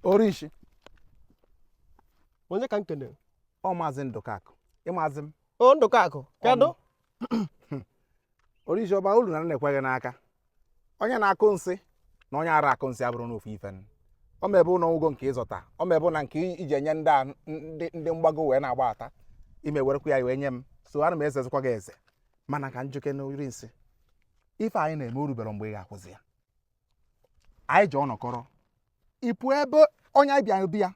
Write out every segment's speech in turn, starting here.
Orinsi. Onye ka nkene? Ọ Mazi Ndukaku. Ịmazi m. O Ndukaku. Kedu? Orinsi ọba ulu na na-ekweghị n'aka. Onye na-akụ nsị na onye ara akụ nsị abụrụ n'ofu ife. O mebe ụlọ ụgwọ nke ịzọta. O mebe na nke iji enye ndị mgbago wee na-agbata. Ime werekwa ya wee nye m. So ana m ezezikwa gị eze. Mana ka njuke na Orinsi. Ife anyị na-eme orubere mgbe ị ga-akwụzi ya. Anyị ji ọnọkọrọ. Ipu ebe onye anyị bịa ya.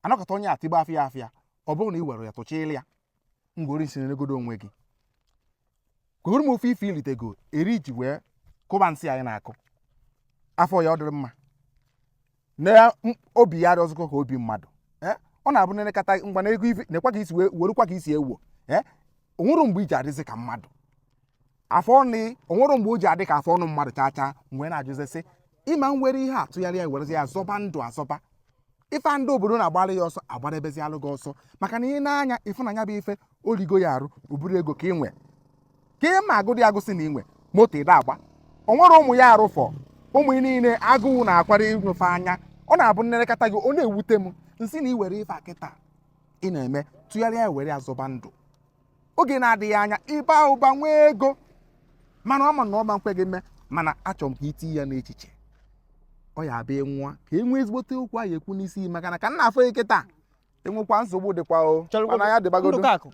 Anọkọta onye atịgba afịa. Ọ bụrụ na ị were ya tụchịịla ya. Orinsi na-egodo onwe gị. Kwuru m ofe ife ilitego eri ji wee kụba nsị anyị na-akụ. Afọ ya ọ dịrị mma. Na obi ya ọzọkọ ka obi mmadụ. Ọ na-abụ nenekata ngwa na ego ife nekwa ka isi werukwa ka isi ewo. Onwere mgbe iji adịzi ka mmadụ. Afọ ọnụ onwere mgbe o ji adị ka afọ ọnụ mmadụ chacha mgbe na-ajụzi sị ịma nwere ihe atụgharị ya werezi ya zọba ndụ azọba. Ife ndị obodo na-agbara ya ọsọ agbadebezi alụ gị ọsọ maka na ị na-anya ịfụnanya bụ ife oligo ya arụ oburu ego ka ị nwe ka ị ma agụdị agụsị na inwe moto ịda agba. O nwere ụmụ ya arụfọ ụmụ niile agụụ na-akwara ịnwefe anya. Ọ na-abụ nnerekata gị ọ na-ewute m nsị na iwere ife akịta ị na-eme tụgharịa ya were azọba ndụ. Oge na-adịghị anya ịba ụba nwee ego mana ọma na ọma nkwe gị mme mana achọrọ m ka itinye ya n'echiche. Ọ ya abịa nwa ka e nwee ezigbote okwu anyị ekwu n'isi maka na ka nna afọ eketa enwekwa nsogbu dịkwa o mana ya dịbagodo. Ndukaku.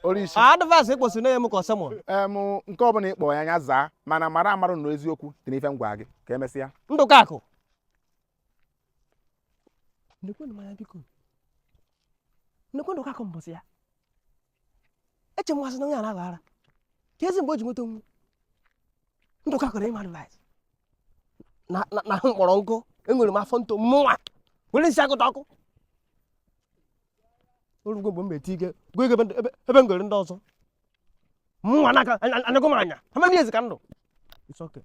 Orinsi. Advice ekposi na emu ka semon. Nke ọbụla ịkpọ ya anya zaa mana mara amarụ na eziokwu dị n'ife ngwa gị ka emesịa. Ndukaku. Ndekwenụ manya biko. Ndekwenụ Ndukaku mbọsị ya. Eche mwasị na onye a na-aghara. Ka ezi mgbe o ji nweta onwe. Ndukaku na ime advice. Na mkpọrọ nkụ enwere m afọ nto mụnwa were isi agụta ọkụ. Orugbo mgbe m meti ike gụọ ebe ngere ndị ọzọ. Mụnwa n'aka anago m anya. How many years ka ndụ? It's okay.